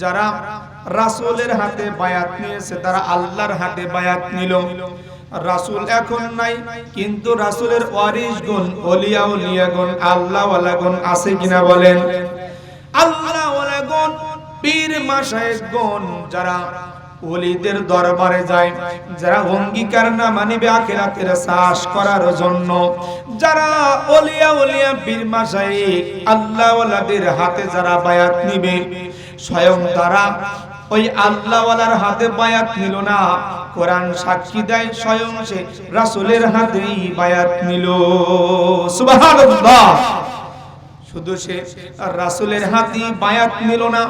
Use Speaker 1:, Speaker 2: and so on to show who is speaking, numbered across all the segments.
Speaker 1: যারা রাসূলের হাতে বায়াত নিয়েছে তারা আল্লাহর হাতে বায়াত নিল। রাসূল এখন নাই, কিন্তু রাসূলের ওয়ারিসগণ, ওলিয়া উলিয়াগণ, আল্লাহওয়ালাগণ আছে কিনা বলেন? আল্লাহওয়ালাগণ, পীর মাশায়েখগণ যারা ওলিদের দরবারে যায়, যারা অঙ্গীকার না মানিবে আখিরাতের চাষ করার জন্য, যারা ওলিয়া উলিয়া পীর মাশায়েখ আল্লাহওয়ালাদের হাতে যারা বায়াত নিবে, স্বয়ং তারা ওই আল্লাহওয়ালার হাতে বায়াত নিল না, কোরআন সাক্ষী দেয় স্বয়ং সে রাসূলের হাতেই বায়াত নিল। সুবহানাল্লাহ। শুধু সে রাসূলের হাতেই বায়াত নিল না,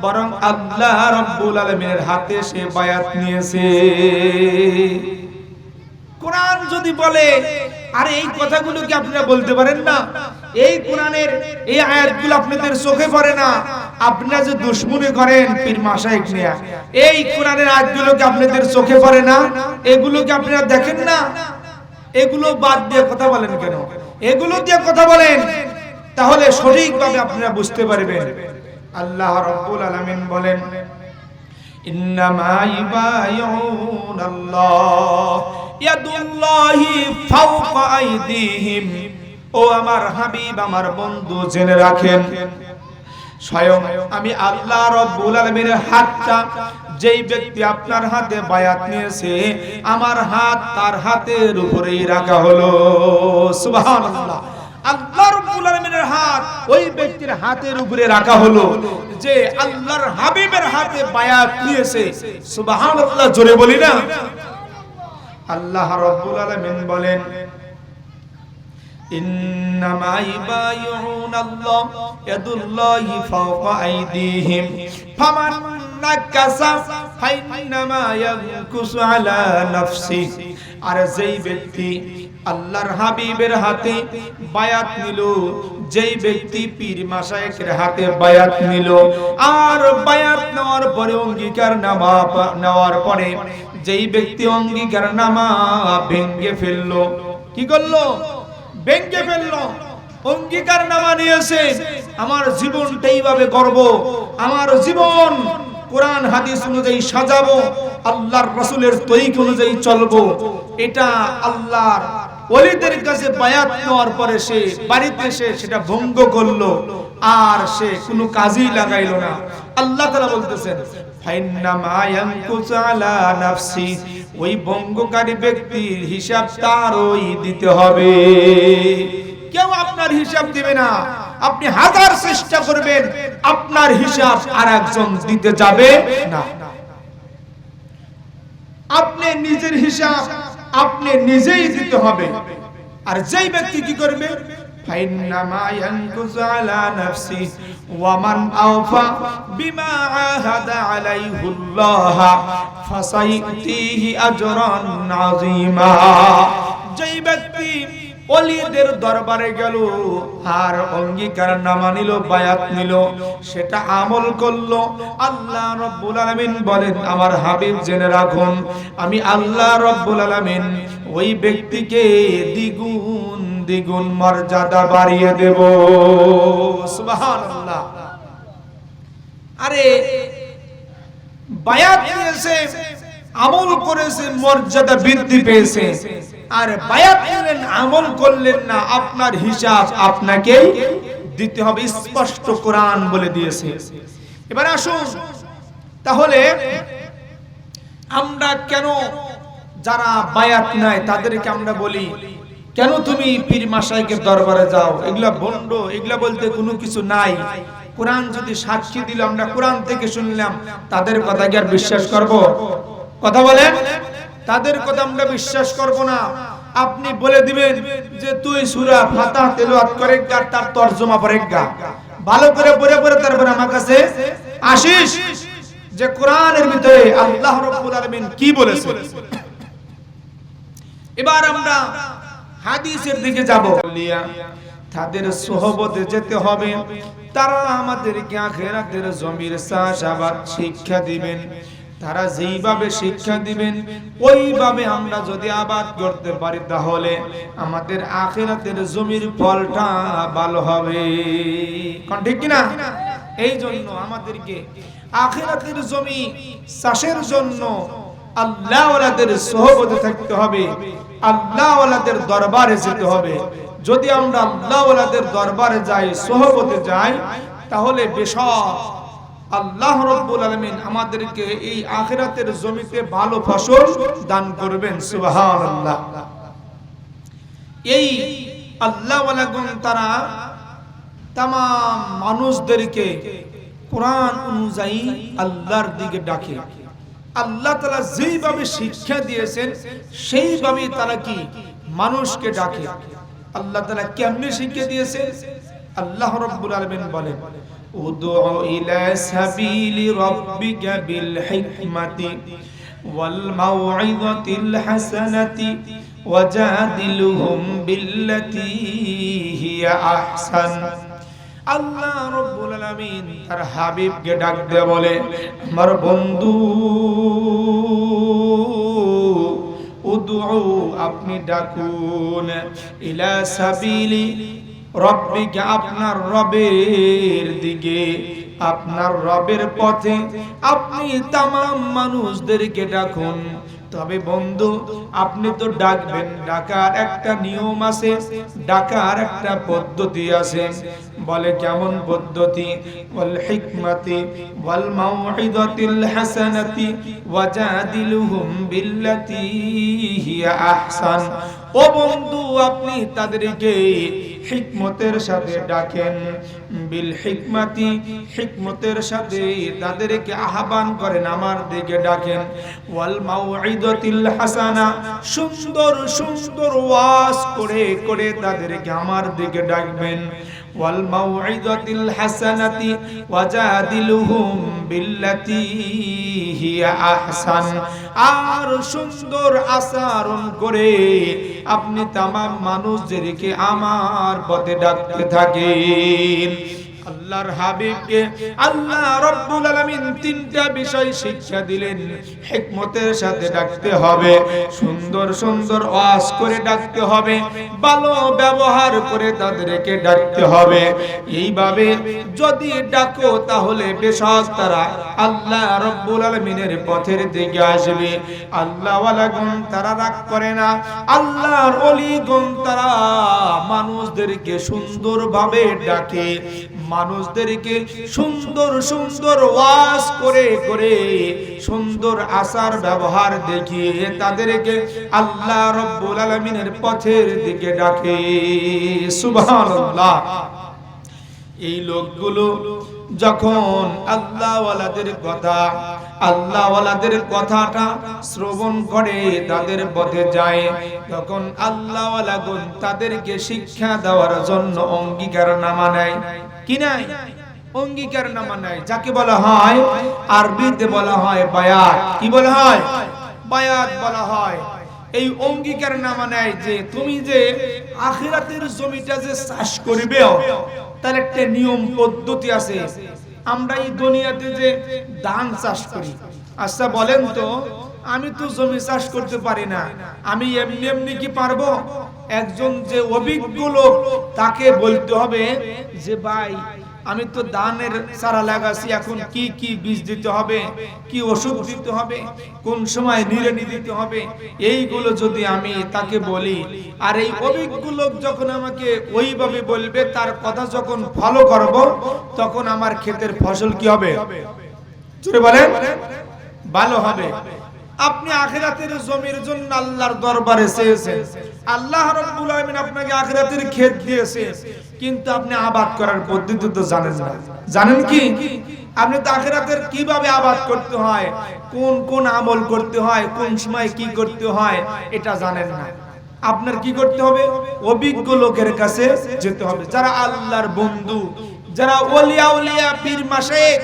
Speaker 1: বরং আল্লাহ রাব্বুল আলামিনের হাতে সে বায়াত নিয়েছে। কোরআন যদি বলে, আরে এই কথাগুলো কি আপনারা বলতে পারেন না? এই কোরআনের এই আয়াতগুলো আপনাদের চোখে পড়ে না? আপনারা যে দুশমনি করেন পীর মাশায়েখ নিয়ে, এই কোরআনের আয়াতগুলো কি আপনাদের চোখে পড়ে না? এগুলো কি আপনারা দেখেন না? এগুলো বাদ দিয়ে কথা বলেন কেন? এগুলো দিয়ে কথা বলেন, তাহলে সঠিকভাবে আপনারা বুঝতে পারবেন। আল্লাহ রাব্বুল আলামিন বলেন, ইন্নামা ইবায়ুনাল্লাহ ইয়াদুল্লাহি ফাওকা আইদিহিম। ও আমার হাবিব, আমার বন্ধু, জেনে রাখেন, স্বয়ং আমি আল্লাহ রাব্বুল আলামিনের হাতটা, যেই ব্যক্তি আপনার হাতে বায়াত নিয়েছে, আমার হাত তার হাতের উপরেই রাখা হলো। সুবহানাল্লাহ। আল্লাহ রাব্বুল আলামিনের হাত ওই ব্যক্তির হাতের উপরে রাখা হলো যে আল্লাহর হাবিবের হাতে বায়াত নিয়েছে। সুবহানাল্লাহ, জোরে বলি না? আল্লাহ রাব্বুল আলামিন বলেন, ইন্নামা ইবায়ুনাল্লাহ ইয়াদুল্লাহি ফাওকা আইদিহিম ফামান নাকাসা ফাইন্নামা ইয়ানকুসু আলা নাফসিহি। আর যেই ব্যক্তি আল্লাহর হাবিবের হাতে বায়াত নিল, যেই ব্যক্তি পীর মাশায়েখের হাতে বায়াত নিল, আর বায়াত নেওয়ার পরে অঙ্গীকার নামা নেওয়ার পরে যেই ব্যক্তি অঙ্গীকার নামা ভেঙে ফেললো, কি করলো? ভেঙে ফেললো। অঙ্গীকার নামা নিয়েছে, আমার জীবনটা এইভাবে গড়ব, আমার জীবন কোরআন হাদিস অনুযায়ী সাজাবো, আল্লাহর রাসূলের তরিকা অনুযায়ী চলবো, এটা আল্লাহর ওলিদের কাছে বায়াত নেওয়ার পরে সে বাড়িতে এসে সেটা ভঙ্গ করলো, আর সে কোনো কাজেই লাগাইলো না। আল্লাহ তাআলা বলতেছেন, ফাইন্নামা ইয়ানকুসু আলা নাফসি, ওই ভঙ্গকারী ব্যক্তির হিসাব তারই দিতে হবে। কেউ আপনার হিসাব দিবে না। আপনি হাজার চেষ্টা করবেন, আপনার হিসাব আরেকজন দিতে যাবে না। আপনি নিজের হিসাব আপনি নিজেই দিতে হবে। আর যেই ব্যক্তি কি করবে, ফাইন্নামা ইয়ানকুসু আলা নাফসি ওয়া মান আওফা বিমা আহাদা আলাইহুল্লাহ ফাসাইতিহি আজরান আযীমা। যেই ব্যক্তি ওলিদের দরবারে গেল আর অঙ্গীকার নামা নিল, বায়াত নিল, সেটা আমল করলো, আল্লাহ রাব্বুল আলামিন বলেন, আমার হাবিব জেনে রাখুন, আমি আল্লাহ রাব্বুল আলামিন ওই ব্যক্তিকে দ্বিগুণ দ্বিগুণ মর্যাদা বাড়িয়ে দেব। সুবহানাল্লাহ। আরে বায়াত নিয়েছে, আমল করেছে, মর্যাদা বৃদ্ধি পেয়েছে, আর বায়াত নিলেন, আমল করলেন না, আপনার হিসাব আপনাকেই দিতে হবে, স্পষ্ট কোরআন বলে দিয়েছে। এবার আসুন, তাহলে আমরা কেন যারা বায়াত নাই তাদেরকে আমরা বলি, কেন তুমি পীর মাশায়েখের দরবারে যাও? এগুলা ভণ্ড, এগুলা বলতে কোনো কিছু নাই। কোরআন যদি সাক্ষী দিল, আমরা কোরআন থেকে শুনলাম, তাদের কথা কি আর বিশ্বাস করব? কথা বলেন, তাদের কথা আমরা বিশ্বাস করব না। আপনি বলে দিবেন যে তুই সূরা ফাতিহা তেলাওয়াত করে আর তার তরজমা পড়ে গা, ভালো করে পড়ে পড়ে তারপর আমার কাছে আসিস যে কোরআনের ভিতরে আল্লাহ রাব্বুল আলামিন কি বলেছে। এবার আমরা হাদিসের দিকে যাব। তাদের সোহবতে যেতে হবে, তারা আমাদেরকে আখিরাতের জমির চাষাবাদ শিক্ষা দিবেন। তারা যেইভাবে শিক্ষা দিবেন ওইভাবে আমরা যদি আবাদ করতে পারি, তাহলে আমাদের আখিরাতের জমির ফলটা ভালো হবে। কোন ঠিক কিনা? এই জন্য আমাদেরকে আখিরাতের জমি চাষের জন্য আল্লাহ ওয়ালাদের সোহবতে থাকতে হবে, আল্লাহ ওয়ালাদের দরবারে যেতে হবে। যদি আমরা আল্লাহ ওয়ালাদের দরবারে যাই, সোহবতে যাই, তাহলে বেশক আল্লাহ রাব্বুল আলামিন আমাদেরকে এই আখিরাতের জমিতে ভালো ফসল দান করবেন। সুবহানাল্লাহ। এই আল্লাহ ওয়ালাগণ তারা তাম মানুষদেরকে কোরআন অনুযায়ী আল্লাহর দিকে ডাকে। আল্লাহ তাআলা যেইভাবে শিক্ষা দিয়েছেন সেইভাবে তারা কি মানুষকে ডাকে। আল্লাহ তাআলা কেমনে শিক্ষা দিয়েছেন? আল্লাহ রাব্বুল আলামিন বলেন, উদউ ইলা সাবিলি রাব্বিকা বিল হিকমাতি ওয়াল মাউইযাতিল হাসানাতি ওয়াজাদিলহুম বিল্লাতী হিয়া আহসান। আল্লাহ রাব্বুল আলামিন তার হাবিবকে ডাক দিয়ে বলে, আমার বন্ধু উদউ, আপনি ডাকুন, ইলা সাবিলি রাব্বিকা, আপনার রবের দিকে, আপনার রবের পথে আপনি তামাম মানুষদেরকে ডাকুন। তবে বন্ধু, আপনি তো ডাকবেন, ডাকার একটা নিয়ম আছে, ডাকার একটা পদ্ধতি আছে। বলে কেমন পদ্ধতি? ওয়াল হিকমাতি ওয়াল মাউইযাতিল হাসানাতি ওয়াজাদিলহুম বিল্লাতী হিয়া আহসান। ও বন্ধু, আপনি তাদেরকে হিকমতের সাথে ডাকেন, বিল হিকমাতি, হিকমতের সাথে তাদেরকে আহ্বান করেন, আমার দিকে ডাকেন। ওয়াল মাউইযাতিল হাসানা, সুন্দর সুন্দর ওয়াজ করে করে তাদেরকে আমার দিকে ডাকবেন। ওয়াল মাউইযাতিল হাসানাতি ওয়াজাদিলহুম বিল্লাতী হিয়া আহসান, আর সুন্দর আচরণ করে আপনি তামাম মানুষদেরকে আমার পথে ডাকতে থাকেন। আল্লাহর হাবিবকে আল্লাহ রাব্বুল আলামিন তিনটা বিষয় শিক্ষা দিলেন। হিকমতের সাথে ডাকতে হবে, সুন্দর সুন্দর ওয়াজ করে ডাকতে হবে, ভালো ব্যবহার করে তাদেরকে ডাকতে হবে। এইভাবে যদি ডাকো তাহলে বেশক তারা আল্লাহ রাব্বুল আলামিনের পথের দিকে আসবে। আল্লাহ ওয়ালাগণ তারা রাগ করে না, আল্লাহর ওলিগণ তারা মানুষদেরকে সুন্দরভাবে ডাকে, মানুষদেরকে সুন্দর সুন্দর ওয়াজ করে করে সুন্দর আচার ব্যবহার দেখিয়ে তাদেরকে আল্লাহ রাব্বুল আলামিনের পথের দিকে ডাকে। সুবহানাল্লাহ। এই লোকগুলো যখন আল্লাহওয়ালাদের কথা, আল্লাহওয়ালাদের কথাটা শ্রবণ করে তাদের পথে যায়, তখন আল্লাহওয়ালাগণ তাদেরকে শিক্ষা দেওয়ার জন্য অঙ্গীকারনামা নেয়। কি নাই? অঙ্গীকারনামা নেয়, যাকে বলা হয় আরবিতে বলা হয় বায়াত। কি বলা হয়? বায়াত বলা হয়। এই অঙ্গীকারনামা নেয় যে তুমি যে আখিরাতের জমিটা যে চাষ করবে, তার একটা নিয়ম পদ্ধতি আছে। আমরা এই দুনিয়াতে যে ধান চাষ করি, আচ্ছা বলেন তো, আমি তো জমি চাষ করতে পারি না, আমি এমনি এমনি কি পারবো? একজন যে অভিজ্ঞ লোক তাকে বলতে হবে যে ভাই আমি তো ধানের চারা লাগাচ্ছি, এখন কি কি বীজ দিতে হবে, কি ওষুধ দিতে হবে, কোন সময় নিড়ানি দিতে হবে, এইগুলো যদি আমি তাকে বলি, আর এই অভিজ্ঞ লোক যখন আমাকে ওইভাবে বলবে, তার কথা যখন ফলো করব, তখন আমার ক্ষেতের ফসল কি হবে? জোরে বলেন, ভালো হবে। আপনি আখিরাতের জমির জন্য আল্লাহর দরবারে চেয়েছেন, আল্লাহ রাব্বুল আলামিন আপনাকে আখিরাতের ক্ষেত দিয়েছে, কিন্তু আপনি আবাদ করার পদ্ধতি তো জানেন না। জানেন কি? আপনি তো আখিরাতের কিভাবে আবাদ করতে হয়, কোন কোন আমল করতে হয়, কোন সময় কি করতে হয়, এটা জানেন না। আপনার কি করতে হবে? অভিজ্ঞ লোকের কাছে যেতে হবে, যারা আল্লাহর বন্ধু, যারা ওলিয়া উলিয়া পীর মাশায়েখ,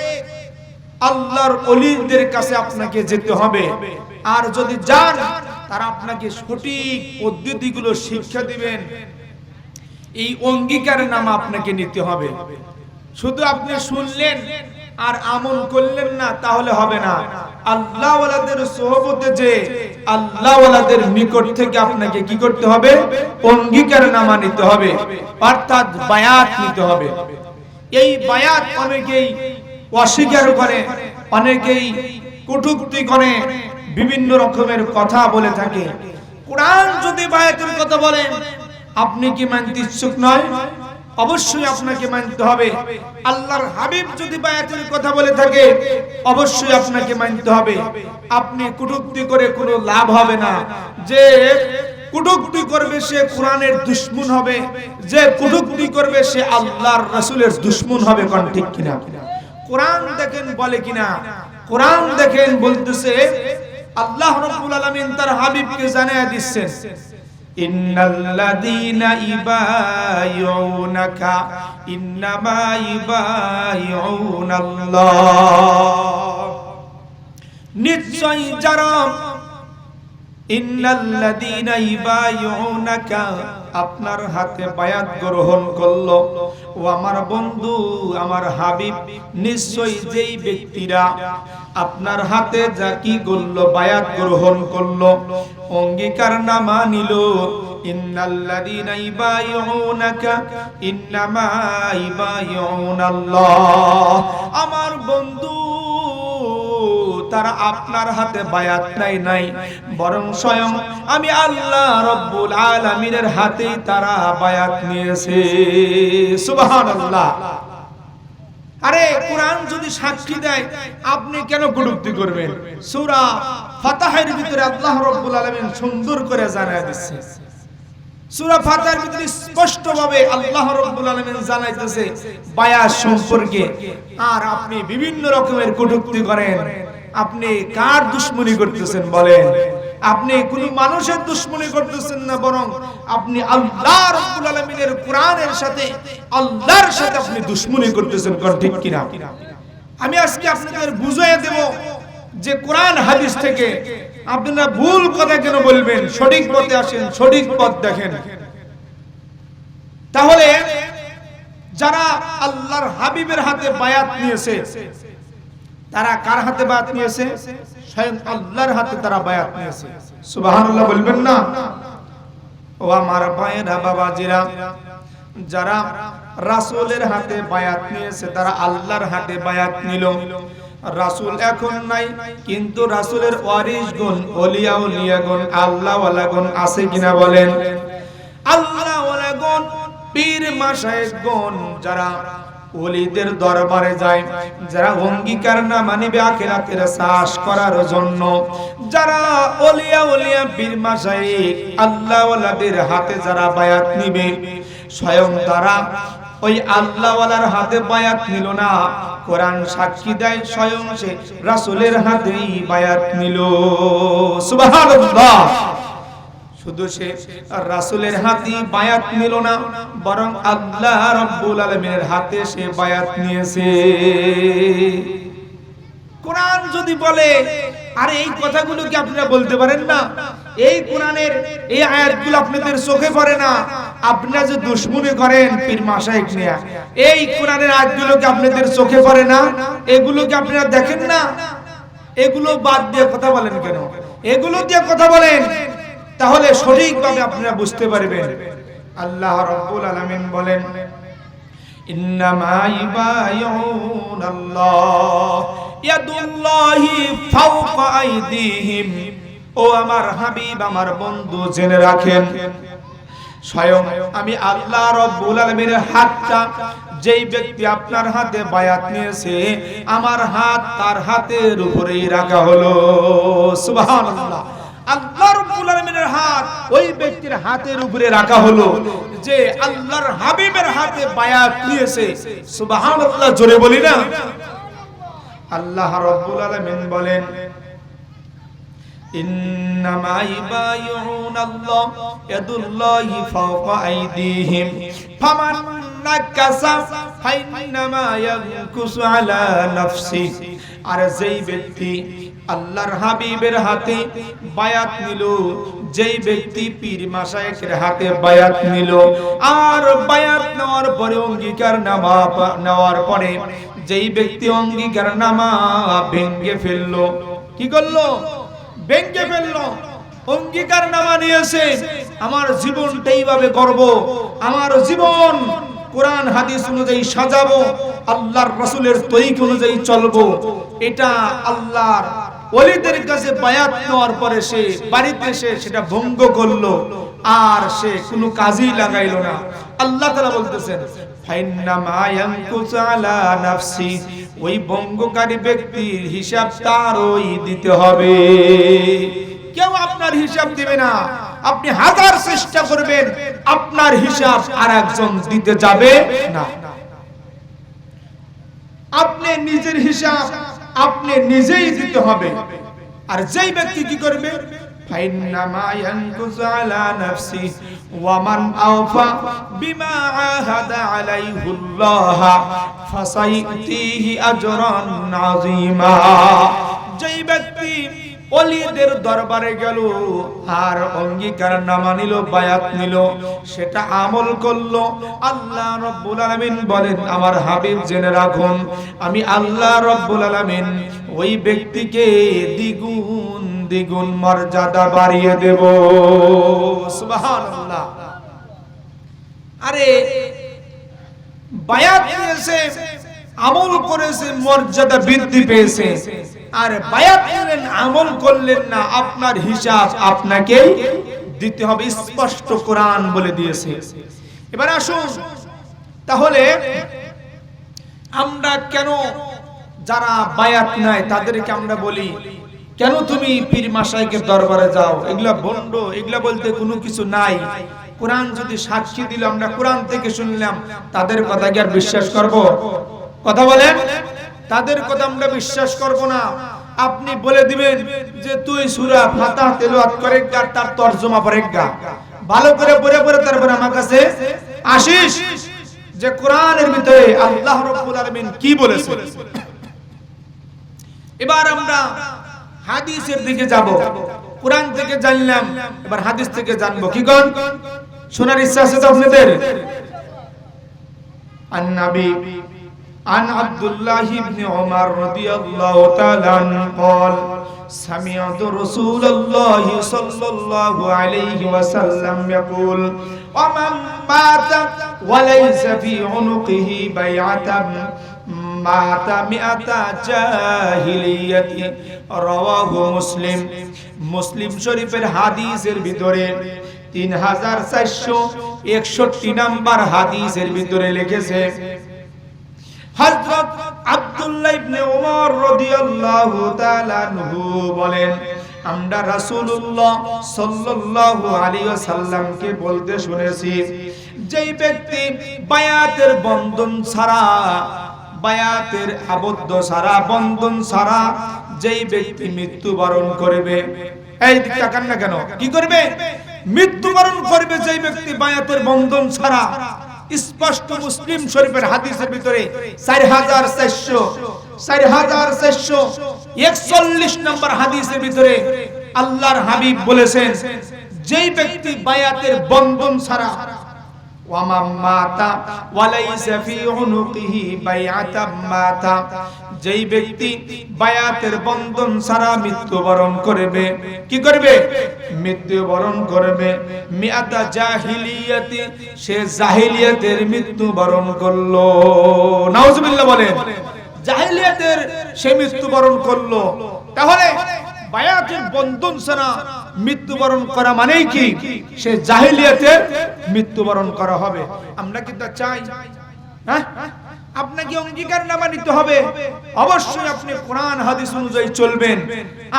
Speaker 1: আল্লাহর ওলিদের কাছে আপনাকে যেতে হবে। আর যদি যান, তারা আপনাকে সঠিক পদ্ধতিগুলো শিক্ষা দিবেন। এই অঙ্গীকারনামা আপনাকে নিতে হবে। শুধু আপনি শুনলেন আর আমল করলেন না, তাহলে হবে না। আল্লাহ ওয়ালাদের সোহবতে যে আল্লাহ ওয়ালাদের নিকট থেকে আপনাকে কি করতে হবে? অঙ্গীকারনামা নিতে হবে, অর্থাৎ বায়াত নিতে হবে। এই বায়াত অনেকেই অস্বীকার করে, অনেকেই কটূক্তি করে, বিভিন্ন রকমের কথা বলে থাকে। কোরআন যদি বায়াতের কথা বলে, আপনি কি মানতে ইচ্ছুক নয়? অবশ্যই আপনাকে মানতে হবে। আল্লাহর হাবিব যদি বায়াতের কথা বলে থাকে, অবশ্যই আপনাকে মানতে হবে। আপনি কটূক্তি করে কোনো লাভ হবে না। যে কটূক্তি করবে সে কোরআনের দুশমন হবে, যে কটূক্তি করবে সে আল্লাহর রাসূলের দুশমন হবে। কোন ঠিক কিনা? কোরআন দেখেন বলে কিনা, কোরআন দেখেন বলতেছে, আল্লাহ রাব্বুল আলামিন তার হাবিবকে জানিয়ে দিচ্ছেন, ইন্নাল্লাযীনা ইবায়ুনাকা ইন্নামা ইবায়ুনাল্লাহ, নিশ্চয়ই যারা ইন্নাল্লাযীনা ইবায়ুনাকা আপনার হাতে বায়াত গ্রহণ করলো, ও আমার বন্ধু আমার হাবিব, নিশ্চয়ই যেই ব্যক্তিরা আপনার হাতে যা কি করলো, বায়াত গ্রহণ করলো, অঙ্গীকারনামা নিল, ইন্নাল্লাযীনা ইবায়ুনাকা ইন্নামা ইবায়ুনাল্লাহ, আমার বন্ধু তারা আপনার হাতে বায়াত নাই, বরং স্বয়ং আমি আল্লাহ রব্বুল আলামিনের হাতেই তারা বায়াত নিয়েছে। সুবহানাল্লাহ। আরে কোরআন যদি সাক্ষী দেয়, আপনি কেন কটূক্তি করবেন? সূরা ফাতহের ভিতরে আল্লাহ রব্বুল আলামিন সুন্দর করে জানায় দিচ্ছে। সূরা ফাতহের ভিতরে স্পষ্টভাবে আল্লাহ রব্বুল আলামিন জানাইতেছে বায়াত সম্পর্কে। আর আপনি বিভিন্ন রকমের কটূক্তি করেন। আপনি কার দুশমনি করতেছেন বলেন? আপনি কোন মানুষের দুশমনি করতেছেন না, বরং আপনি আল্লাহ রাব্বুল আলামিনের কোরআনের সাথে, আল্লাহর সাথে আপনি দুশমনি করতেছেন। কোন ঠিক কিনা? আমি আজকে আপনাদের বুঝিয়ে দেব যে কোরআন হাদিস থেকে আপনারা ভুল কথা কেন বলবেন। সঠিক পথে আসেন, সঠিক পথ দেখেন। তাহলে যারা আল্লাহর হাবিবের হাতে বায়াত নিয়েছে, তারা কার হাতে বায়াত নিয়েছে? স্বয়ং আল্লাহর হাতে তারা বায়াত নিয়েছে। সুবহানাল্লাহ বলবেন না? ও আমার ভাইরা বাবাজিরা, যারা রাসূলের হাতে বায়াত নিয়েছে, তারা আল্লাহর হাতে বায়াত নিল। রাসূল এখন নাই, কিন্তু রাসূলের ওয়ারিসগণ, ওলিয়া উলিয়াগণ, আল্লাহ ওয়ালাগণ আছে কিনা বলেন? আল্লাহ ওয়ালাগণ, পীর মাশায়েখগণ যারা ওলিদের দরবারে যায়, যারা অঙ্গীকারনামা নিবে আখিরাতের চাষ করার জন্য, যারা ওলিয়া উলিয়া পীর মাশায়েখ আল্লাহ ওয়ালাদের হাতে যারা বায়াত নিবে, স্বয়ং তারা ওই আল্লাহ ওয়ালার হাতে বায়াত নিল না। কোরআন সাক্ষী দেয় স্বয়ং সে রাসূলের হাতেই বায়াত নিল। সুবহানাল্লাহ। শুধু সে রাসূলের হাতেই বায়াত নিল না, বরং আল্লাহ রাব্বুল আলামিনের হাতে সে বায়াত নিয়েছে। কোরআন যদি বলে, আরে এই কথাগুলো কি আপনারা বলতে পারেন না? এই কোরআনের এই আয়াতগুলো আপনাদের চোখে পড়ে না? আপনারা যে দুশমনি করেন পীর মাশায়েখ নিয়ে, এই কোরআনের আয়াতগুলো কি আপনাদের চোখে পড়ে না? এগুলো কি আপনারা দেখেন না? এগুলো বাদ দিয়ে কথা বলেন কেন? এগুলো দিয়ে কথা বলেন, তাহলে সঠিকভাবে আপনারা বুঝতে পারবেন। আল্লাহ রাব্বুল আলামিন বলেন, ইন্নামা ইবায়ুনাল্লাহ ইয়াদুল্লাহি ফাওকা আইদিহিম। ও আমার হাবিব, আমার বন্ধু, জেনে রাখেন, স্বয়ং আমি আল্লাহ রাব্বুল আলামিনের হাতটা, যেই ব্যক্তি আপনার হাতে বায়াত নিয়েছে, আমার হাত তার হাতের উপরেই রাখা হলো। সুবহানাল্লাহ। আল্লাহ রাব্বুল আলামিনের হাত ওই ব্যক্তির হাতের উপরে রাখা হলো যে আল্লাহর হাবিবের হাতে বায়াত নিয়েছে। সুবহানাল্লাহ, জোরে বলি না? আল্লাহ রাব্বুল আলামিন বলেন, ইন্নামা ইবায়ুনাল্লাহ ইয়াদুল্লাহি ফাওকা আইদিহিম ফামান নাকাসা ফাইন্নামা ইয়ানকুসু আলা নাফসিহি। আর যেই ব্যক্তি আল্লাহর হাবিবের হাতে বায়াত নিল, যেই ব্যক্তি পীর মাশায়েখের হাতে বায়াত নিল, আর বায়াত নেওয়ার পরে অঙ্গীকারনামা নেওয়ার পরে যেই ব্যক্তি অঙ্গীকারনামা ভেঙে ফেললো, কি করলো? ভেঙে ফেললো। অঙ্গীকারনামা নিয়েছে, আমার জীবনটা এইভাবে করব, আমার জীবন কোরআন হাদিস অনুযায়ী সাজাবো, আল্লাহর রাসূলের তরিকা অনুযায়ী চলবো, এটা আল্লাহর ওলিদের কাছে বায়াত নেওয়ার পরে সে বাড়িতে এসে সেটা ভঙ্গ করলো আর সে কোনো কাজেই লাগাইলো না। আল্লাহ তাআলা বলতেছেন ফাইন্নামা ইয়ানকুসু আলা নাফসি, ওই ভঙ্গকারী ব্যক্তির হিসাব তারই দিতে হবে। কেউ আপনার হিসাব দিবে না। আপনি হাজার চেষ্টা করবেন, আপনার হিসাব আরেকজন দিতে যাবে না। আপনি নিজের হিসাব আপনি নিজেই দিতে হবে। আর যেই ব্যক্তি কি করবে, ফাইন্নামা ইয়ানকুসু আলা নাফসি ওয়া মান আওফা বিমা আহাদা আলাইহুল্লাহ ফাসাইতিহি আজরান আযীমা। যেই ব্যক্তি ওলিদের দরবারে গেল আর অঙ্গীকার নামা নিল, বায়াত নিল, সেটা আমল করলো, আল্লাহ রাব্বুল আলামিন বলেন আমার হাবিব জেনে রাখুন, আমি আল্লাহ রাব্বুল আলামিন ওই ব্যক্তিকে দ্বিগুণ দ্বিগুণ মর্যাদা বাড়িয়ে দেব। সুবহানাল্লাহ। আরে বায়াত নিয়েছে, আমল করেছে, মর্যাদা বৃদ্ধি পেয়েছে, আর বায়াত নিলেন আমল করলেন না, আপনার হিসাব আপনাকেই দিতে হবে, স্পষ্ট কোরআন বলে দিয়েছে। এবার আসুন, তাহলে আমরা কেন যারা বায়াত নেয় তাদেরকে আমরা বলি কেন তুমি পীর মাশায়েখের দরবারে যাও, এগুলা ভণ্ড, এগুলা বলতে কোনো কিছু নাই। কোরআন যদি সাক্ষী দিল, আমরা কোরআন থেকে শুনলাম, তাদের কথা কি আর বিশ্বাস করব? কথা বলেন, তাদের কথা আমরা বিশ্বাস করব না। আপনি বলে দিবেন যে তুই সূরা ফাতিহা তেলাওয়াত করে আর তার তরজমা পড়ে গা, ভালো করে পড়ে পড়ে তারপর আমার কাছে আসিস যে কোরআনের ভিতরে আল্লাহ রাব্বুল আলামিন কি বলেছেন। এবার আমরা হাদিসের দিকে যাব। কোরআন থেকে জানলাম, এবার হাদিস থেকে জানবো। কি কোন শোনার ইচ্ছা আছে তো আপনাদের? আন-নবী عن عبد الله بن عمر رضي الله تعالى عنه قال سمعت رسول الله صلى الله عليه وسلم يقول ومن مات وليس في عنقه بيعة مات مئة جاهلية رواه مسلم। মুসলিম শরীফের হাদিসের ভিতরে 3461 নম্বর হাদিসের ভিতরে লিখেছে হযরত আব্দুল্লাহ ইবনে ওমর রাদিয়াল্লাহু তাআলা আনহু বলেন, আমরা রাসূলুল্লাহ সাল্লাল্লাহু আলাইহি ওয়াসাল্লামকে বলতে শুনেছি, যেই ব্যক্তি বায়াতের বন্ধন ছাড়া, বায়াতের আবদ্ধ ছাড়া, বন্ধন ছাড়া যেই ব্যক্তি মৃত্যুবরণ করবে, এই তাকান না কেন, কি করবে? মৃত্যুবরণ করবে যেই ব্যক্তি বায়াতের বন্ধন ছাড়া। স্পষ্ট মুসলিম শরীফের হাদিসের ভিতরে 4441 নম্বর হাদিসের ভিতরে আল্লাহর হাবিব বলেছেন, যেই ব্যক্তি বায়াতের বন্ধন ছাড়া, ওয়ামাম মাতা ওয়ালাইসা ফি উনুকিহি বাইআতাম মাতা, যেই ব্যক্তি বায়াতের বন্ধন ছাড়া মৃত্যুবরণ করবে, কি করবে? মৃত্যুবরণ করবে মিআতা জাহিলিয়াতি, সে জাহিলিয়াতের মৃত্যুবরণ করলো। নাউজুবিল্লাহ বলেন, জাহিলিয়াতের সে মৃত্যুবরণ করলো। তাহলে বায়াতের বন্ধন ছাড়া মৃত্যুবরণ করা মানেই কি? সে জাহিলিয়াতের মৃত্যুবরণ করা হবে। আমরা কি তা চাই? হ্যাঁ, আপনাকে অঙ্গীকারনামা নিতে হবে। অবশ্যই আপনি কোরআন হাদিস অনুযায়ী চলবেন।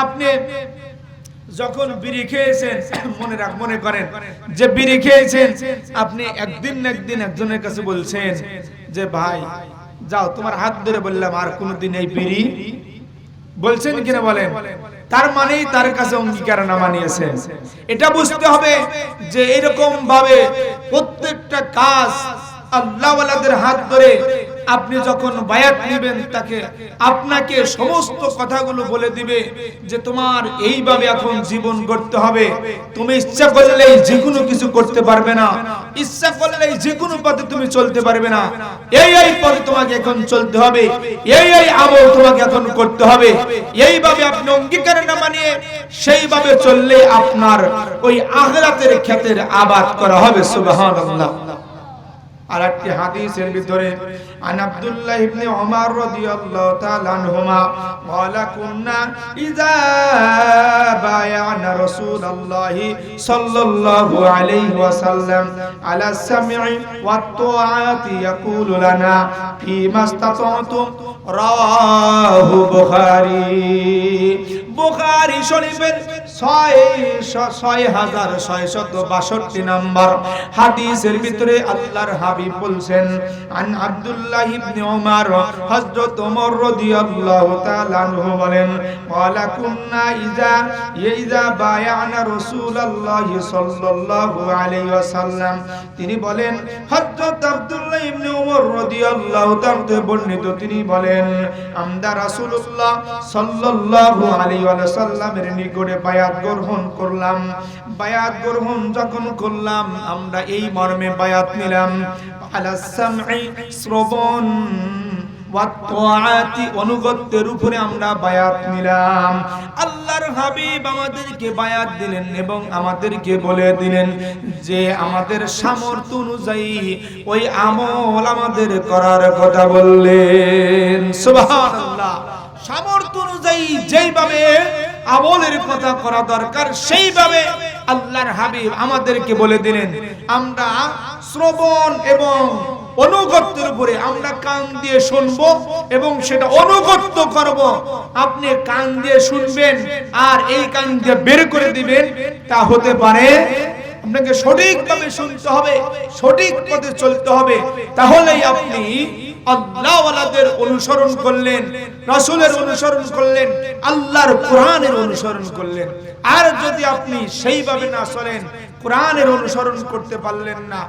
Speaker 1: আপনি যখন বিড়ি খেয়েছেন, মনে করেন যে বিড়ি খেয়েছেন, আপনি একদিন না একদিন একজনের কাছে বলছেন যে ভাই যাও, তোমার হাত ধরে বললাম আর কোনোদিন এই বিড়ি, বলছেন কিনা বলেন? তার মানেই তার কাছে অঙ্গীকারনামা নিয়েছেন। এটা বুঝতে হবে যে এরকম ভাবে প্রত্যেকটা কাজ আল্লাহওয়ালাদের হাত ধরে আপনি যখন বায়াত নেবেন, তাকে আপনাকে সমস্ত কথাগুলো বলে দিবে যে তোমার এইভাবে এখন জীবন গড়তে হবে। তুমি ইচ্ছা করলেই যে কোনো কিছু করতে পারবে না, ইচ্ছা করলেই যে কোনো পথে তুমি চলতে পারবে না। এই পথে তোমাকে এখন চলতে হবে, এই আমল তোমাকে এখন করতে হবে। এইভাবে আপনি অঙ্গীকারনামা নিয়ে সেইভাবে চললে আপনার ওই আখিরাতের ক্ষেতের আবাদ করা হবে। সুবহানাল্লাহ। আর একটি হাদিসের ভিতরে আন আব্দুল্লাহ ইবনে ওমর রাদিয়াল্লাহু তাআলা আনহুমা ক্বালা কুননা ইযা বায়ানা রাসূলুল্লাহি সাল্লাল্লাহু আলাইহি ওয়াসাল্লাম আলা সামঈ ওয়াত তাআতি ইয়াকুলু লানা ফীমা ইসতাতাতুম রাওয়াহু বুখারী শরীফের 6662 নম্বর হাদিসের ভিতরে আল্লাহর হাবিব বলছেন আন আব্দুল্লাহ ইবনে ওমর হযরত ওমর রাদিয়াল্লাহু তাআলা আনহু বলেন ওয়ালা কুননা ইযা বায়ানা রাসূলুল্লাহ সাল্লাল্লাহু আলাইহি ওয়াসাল্লাম তিনি বলেন হযরত আব্দুল্লাহ ইবনে ওমর রাদিয়াল্লাহু তাআলা বর্ণিত তিনি বলেন আমরা রাসূলুল্লাহ সাল্লাল্লাহু আলাইহি ওয়াসাল্লামের নিকটে বায়াত গ্রহণ করলাম। বায়াত গ্রহণ যখন করলাম আমরা এই মর্মে বায়াত নিলাম আলা সামঈ শ্রবণ ওয়া তাআতি অনুগত্যের উপরে আমরা বায়াত নিলাম। আল্লাহর হাবিব আমাদেরকে বায়াত দিলেন এবং আমাদেরকে বলে দিলেন যে আমাদের সামর্থ্য অনুযায়ী ওই আমল আমাদের করার কথা বললেন। সুবহানাল্লাহ। সামর্থ্য অনুযায়ী যেইভাবে আমলের কথা করা দরকার সেইভাবে আল্লাহর হাবিব আমাদেরকে বলে দিলেন। আমরা শ্রবণ এবং অনুগত্যের উপরে আমরা কান দিয়ে শুনবো এবং সেটা অনুগত্য করব। আপনি কান দিয়ে শুনবেন আর এই কান দিয়ে বের করে দিবেন তা হতে পারে। আপনাকে সঠিকভাবে শুনতে হবে, সঠিক পথে চলতে হবে, তাহলেই আপনি আল্লাহওয়ালাদের অনুসরণ করলেন, রাসূলের অনুসরণ করলেন, আল্লাহর কোরআনের অনুসরণ করলেন। আর যদি আপনি সেইভাবে না চলেন, কোরআনের অনুসরণ করতে পারলেন না,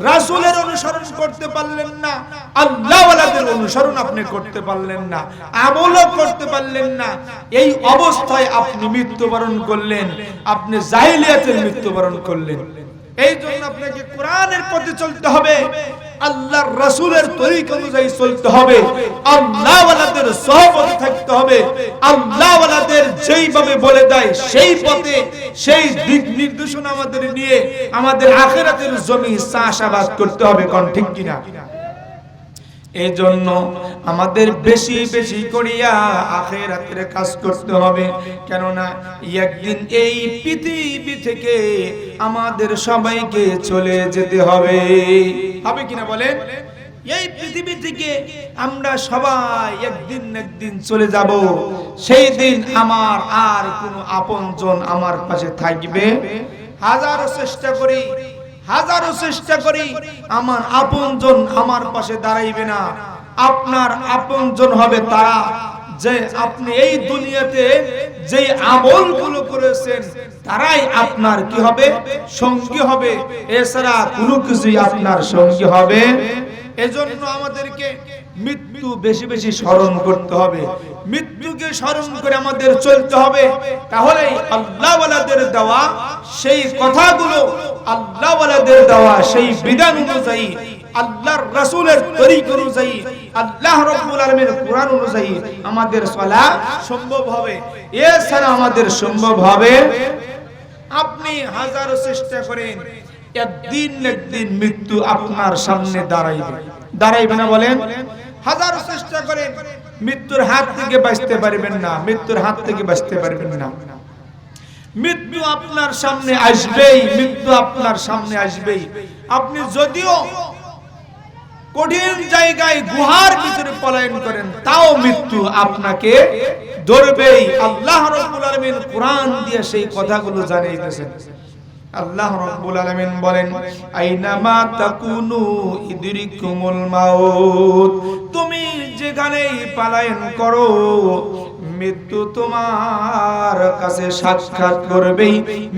Speaker 1: রাসূলের অনুসরণ করতে পারলেন না, আল্লাহওয়ালাদের অনুসরণ আপনি করতে পারলেন না, আমলও করতে পারলেন না, এই অবস্থায় আপনি মৃত্যুবরণ করলেন, আপনি জাহিলিয়াতের মৃত্যুবরণ করলেন। এই জন্য আপনাকে কোরআনের পথে চলতে হবে, আল্লাহর রাসূলের তরিকা অনুযায়ী চলতে হবে, আল্লাহওয়ালাদের সহবতে থাকতে হবে, আল্লাহওয়ালাদের যেইভাবে বলে দেয় সেই পথে, সেই দিক নির্দেশনা আমাদের নিয়ে আমাদের আখিরাতের জমি চাষাবাদ করতে হবে। কোন ঠিক কিনা? এই জন্য আমাদের বেশি বেশি করিয়া আখিরাতের কাজ করতে হবে। কেননা একদিন এই পৃথিবী থেকে আমাদের সবাইকে চলে যেতে হবে। হবে কিনা বলেন? এই পৃথিবী থেকে আমরা সবাই একদিন চলে যাব। সেই দিন আমার আর কোনো আপনজন আমার পাশে থাকবে? হাজারো চেষ্টা করি আমার আপনজন আমার পাশে দাঁড়াইবে না। আপনার আপনজন হবে তারা যে আপনি এই দুনিয়াতে যে আমলগুলো করেছেন তারাই আপনার কি হবে? সঙ্গী হবে। এছাড়া কোনো কিছুই আপনার সঙ্গী হবে। এজন্য আমাদেরকে মৃত্যু বেশি বেশি স্মরণ করতে হবে, মৃত্যুকে স্মরণ করে আমাদের চলতে হবে। তাহলে আল্লাহওয়ালাদের দেওয়া সেই কথাগুলো, আল্লাহওয়ালাদের দেওয়া সেই বিধান অনুযায়ী, আল্লাহর রাসূলের তরিকা অনুযায়ী, আল্লাহ রাব্বুল আলামিনের কোরআন অনুযায়ী আমাদের চলা সম্ভব হবে। এছাড়া আমাদের সম্ভব হবে। আপনি হাজারো চেষ্টা করেন, একদিন মৃত্যু আপনার সামনে দাঁড়াইবে না বলেন? হাজারো চেষ্টা করেন, মৃত্যুর হাত থেকে বাঁচতে পারবেন না, মৃত্যুর হাত থেকে বাঁচতে পারবেন না। মৃত্যু আপনার সামনে আসবেই, মৃত্যু আপনার সামনে আসবেই। আপনি যদিও কঠিন জায়গায় গুহার ভিতরে পলায়ন করেন তাও মৃত্যু আপনাকে ধরবেই। আল্লাহ রাব্বুল আলামিন কোরআন দিয়ে সেই কথাগুলো জানিয়েছেন। আল্লাহ রাব্বুল আলামিন বলেন আইনামা তাকুনু ইদরিকুমুল মাউত, তুমি যেখানেই পলায়ন করো মৃত্যু তোমার কাছে সাক্ষাৎ করবেই,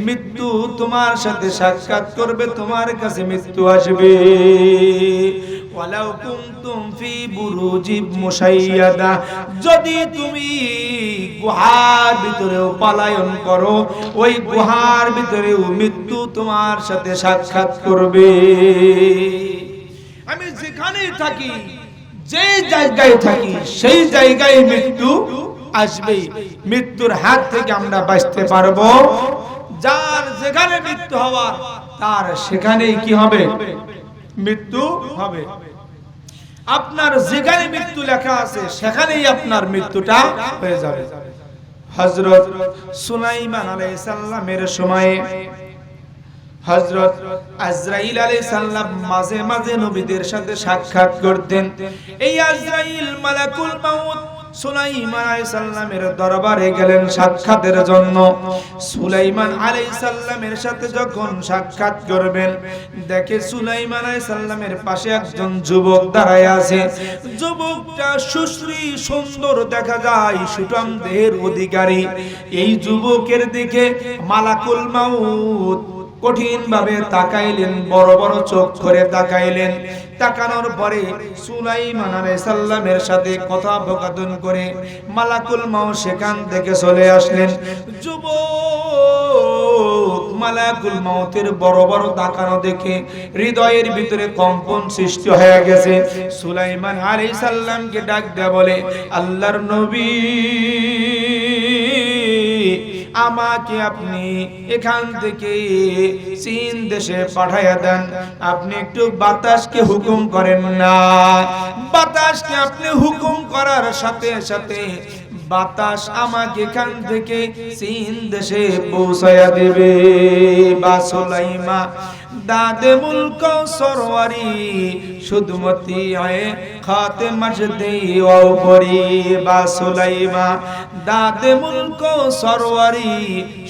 Speaker 1: মৃত্যু তোমার সাথে সাক্ষাৎ করবে, তোমার কাছে মৃত্যু আসবে। ওয়ালাউ কুনতুম ফি বুরুজিম মুশাইয়াদা, যদি তুমি গুহার ভিতরেও পলায়ন করো ওই গুহার ভিতরেও মৃত্যু তোমার সাথে সাক্ষাৎ করবে। আমি যেখানেই থাকি, যে জায়গায় থাকি সেই জায়গায় মৃত্যু আসবেই। মৃত্যুর হাত থেকে আমরা বাঁচতে পারবো। যার যেখানে মৃত্যু হওয়ার তার সেখানেই কি হবে? মৃত্যু হবে। আপনার যেখানে মৃত্যু লেখা আছে সেখানেই আপনার মৃত্যুটা হয়ে যাবে। হযরত সুলাইমান আলাইহিস সালামের সময়ে হযরত আজরাইল আলাইহিস সালাম মাঝে মাঝে নবীদের সাথে সাক্ষাৎ করতেন। এই আজরাইল মালাকুল মাউত সুলাইমান আলাইহিস সালামের দরবারে গেলেন সাক্ষাতের জন্য। সুলাইমান আলাইহিস সালামের সাথে যখন সাক্ষাৎ করবেন, দেখে সুলাইমান আলাইহিস সালামের পাশে একজন যুবক দাঁড়ায় আছে। যুবকটা সুশ্রী সুন্দর দেখা যায়, সুঠাম দেহের অধিকারী। এই যুবকের দিকে মালাকুল মাউত কঠিন ভাবে তাকাইলেন, বড় বড় চোখ করে তাকাইলেন। তাকানোর পরে সুলাইমান আলাইহিস সালামের সাথে কথোপকথন করে মালাকুল মাউত সেখান থেকে চলে আসলেন। যুবক মালাকুল মাউতের বড় বড় তাকানো দেখে হৃদয়ের ভিতরে কম্পন সৃষ্টি হয়ে গেছে। সুলাইমান আলাইহিস সালামকে ডাক দেয়া বলে, আল্লাহর নবী, আমাকে আপনি এখান থেকে চীন দেশে পাঠাইয়া দেন। আপনি একটু বাতাসকে হুকুম করেন না। বাতাসকে আপনি হুকুম করার সাথে সাথে বাতাস আমাকে এখান থেকে চীন দেশে পৌঁছায়া দেবে। বা সুলাইমা দাদে মুলক সরওয়ারি সুদমতি আয়ে খাতে মজদে ওপরি। বা সুলাইমা দাদে মুলক সরওয়ারি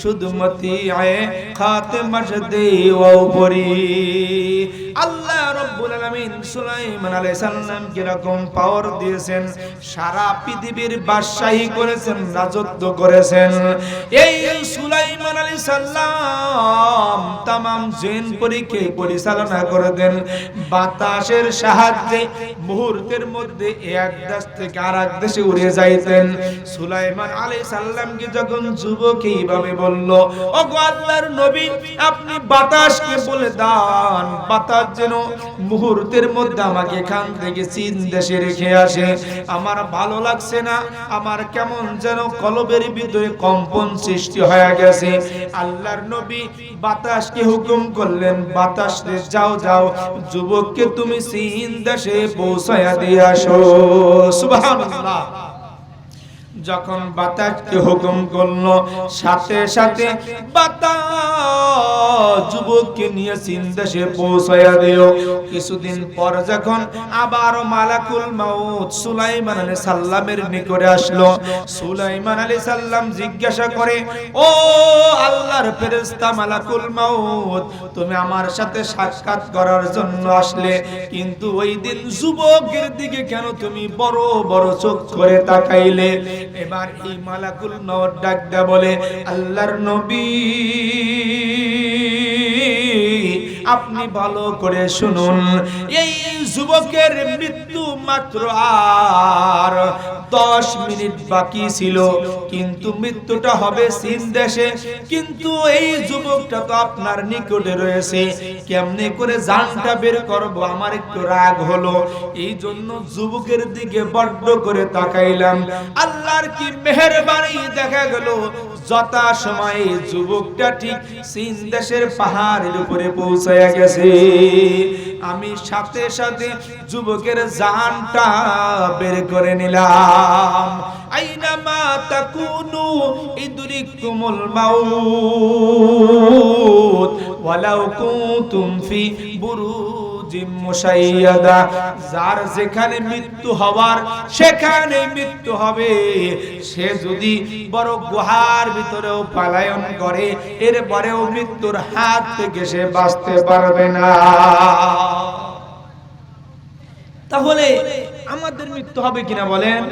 Speaker 1: সুদমতি আয়ে খাতে মজদে ওপরি। আল্লাহ রাব্বুল আলামিন সুলাইমান আলাইহিস সালামকে এরকম পাওয়ার দিয়েছেন, সারা পৃথিবীর বাদশাহী করেছেন, রাজত্ব করেছেন। এই সুলাইমান আলাইহিস সালাম तमाम জিনপরিকে পরিচালনা করে দেন। বাতাসের সাহায্যে মুহূর্তের মধ্যে এক দেশ থেকে আরেক দেশে উড়ে যাইতেন। সুলাইমান আলাইহিস সালামকে যখন যুবক এইভাবে বলল, ওগো আল্লাহর নবী, আপনি বাতাসকে বলে দান বাতাস যেন মুহূর্তের মধ্যে আমাকে এখান থেকে চীন দেশে রেখে আসে। আমার ভালো লাগছে না, আমার কেমন যেন কলবের ভিতরে কম্পন সৃষ্টি হয়ে গেছে। আল্লাহর নবী বাতাসকে হুকুম করলেন, বাতাস রে যাও যাও, যুবককে তুমি চীন দেশে পৌঁছায়া দিয়ে আসো। সুবহানাল্লাহ। যখন বাতাসকে হুকুম করলো, সাথে সাথে বাতাস যুবককে নিয়ে চীন দেশে পৌঁছায়া দিল। কিছুদিন পর যখন আবার মালাকুল মাউত সুলাইমান আলাইহিস সালামের নিকটে আসলো, সুলাইমান আলাইহিস সালাম জিজ্ঞাসা করে, ও আল্লাহর ফেরেশতা মালাকুল মাউত, তুমি আমার সাথে সাক্ষাৎ করার জন্য আসলে, কিন্তু ওই দিন যুবকের দিকে কেন তুমি বড় বড় চোখ করে তাকাইলে? এবার এই মালাকুল মাউত ডাক দেয়া বলে, আল্লাহর নবী, আপনি ভালো করে শুনুন, এই যুবকের মৃত্যু মাত্র আর 10 মিনিট বাকি ছিল, কিন্তু মৃত্যুটা হবে চীন দেশে। কিন্তু এই যুবকটা তো আপনার নিকটে রয়েছে, কেমনে করে জানটা বের করব? আমার একটু রাগ হলো, এই জন্য যুবকের দিকে বড্ড করে তাকাইলাম। আল্লাহর কি মেহেরবানি, দেখা গেল যথা সময়ে যুবকটা ঠিক চীন দেশের পাহাড়ের উপরে পৌঁছায়া গেছে। আমি সাথে সাথে যুবকের জানটা বের করে নিলাম। আইনামা তাকুনু ইদরিকুমুল মাউত ওয়ালাউ কুনতুম ফি বুরুজিম মুশাইয়াদা। যার যেখানে মৃত্যু হওয়ার সেখানে মৃত্যু হবে। সে যদি বড় গুহার ভিতরেও পলায়ন করে, এরপরেও মৃত্যুর হাত থেকে সে বাঁচতে পারবে না। তাহলে আমাদের মৃত্যু হবে কিনা বলেন?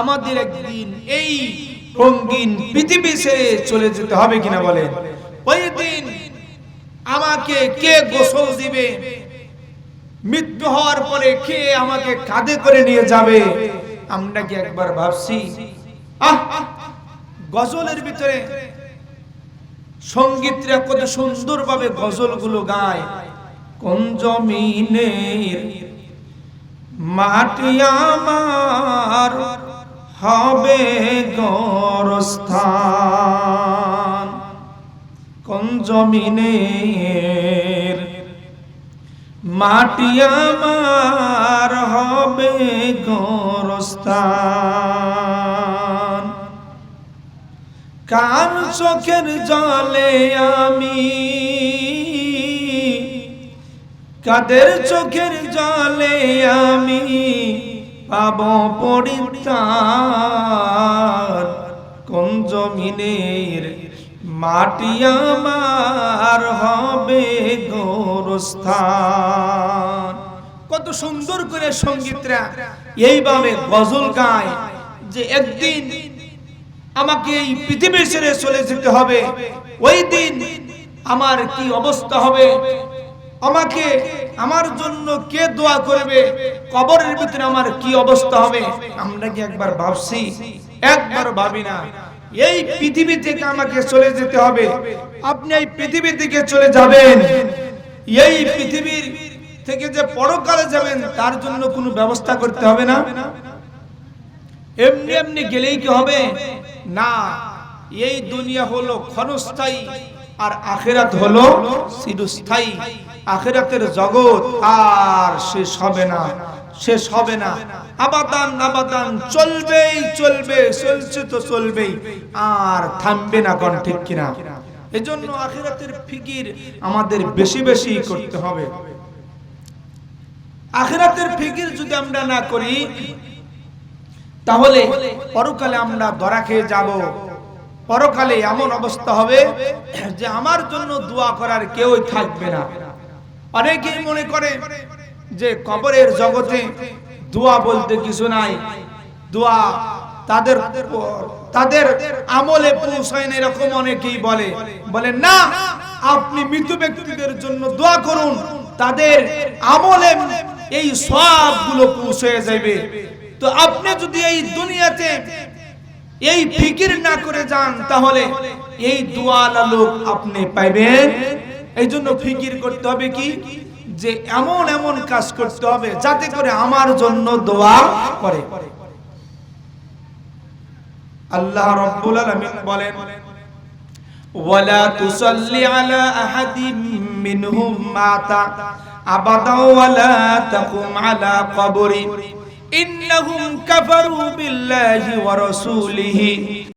Speaker 1: আমাদের একদিন এই রঙিন পৃথিবী ছেড়ে চলে যেতে হবে কিনা বলেন? ওই দিন আমাকে কে গোসল দিবে? মৃত্যু হওয়ার পরে কে আমাকে কাঁধে করে নিয়ে যাবে? আমরা কি একবার ভাবছি? গজলের ভিতরে সঙ্গীতরা কত সুন্দরভাবে গজলগুলো গায়। কোন জমিনের মাটি আমার হবে গোরস্থান, কোন জমিনের মাটি আমার হবে গোরস্থান। কার চোখের জলে আমি, কাদের চোখের জলে আমি পাব পরিত্রাণ। কোন জমিনের মাটি আমার হবে গোরস্থান। কত সুন্দর করে সঙ্গীতরা এইভাবে গজল গায় যে একদিন আমাকে এই পৃথিবী ছেড়ে চলে যেতে হবে, ওই দিন আমার কি অবস্থা হবে, আমাকে আমার জন্য কে দোয়া করবে, কবরের ভিতরে আমার কি অবস্থা হবে। আমরা কি একবার ভাবছি? একবার ভাবি না। এই পৃথিবী থেকে আমাকে চলে যেতে হবে। আপনি এই পৃথিবী থেকে চলে যাবেন, এই পৃথিবীর থেকে যে পরকালে যাবেন তার জন্য কোনো ব্যবস্থা করতে হবে না? এমনি এমনি গেলেই কি হবে? না, এই দুনিয়া হলো ক্ষণস্থায়ী আর আখিরাত হলো চিরস্থায়ী। আখিরাতের জগৎ আর শেষ হবে না, শেষ হবে না, আবাদান আবাদান চলবেই চলবে, চলছে তো চলবেই, আর থামবে না। কোন ঠিক কিনা? এজন্য আখিরাতের ফিকির আমাদের বেশি বেশি করতে হবে। আখিরাতের ফিকির যদি আমরা না করি তাহলে পরকালে আমরা ধরা খেয়ে যাব। পরকালে এমন অবস্থা হবে যে আমার জন্য দোয়া করার কেউই থাকবে না। অনেকেই মনে করে যে কবরের জগতে দোয়া বলতে কিছু নাই, দোয়া তাদের আমলে পৌঁছায় না, এরকম অনেকেই বলে না। আপনি মৃত ব্যক্তিদের জন্য দোয়া করুন, তাদের আমলে এই সবগুলো পৌঁছে যাবে। তো আপনি যদি এই দুনিয়াতে এই ফিকির না করে যান তাহলে এই দোয়ালা লোক আপনি পাইবেন। এই জন্য ফিকির করতে হবে কি, যে এমন এমন কাজ করতে হবে যাতে করে আমার জন্য দোয়া করে। আল্লাহ রাব্বুল আলামিন বলেন, ওয়ালা তুসাল্লি আলা আহাদিম মিনহুম মাতা আবাদা ওয়ালা তাকুম আলা কবরি ইন্নাহুম কাফারু বিল্লাহি ওয়া রাসূলিহি।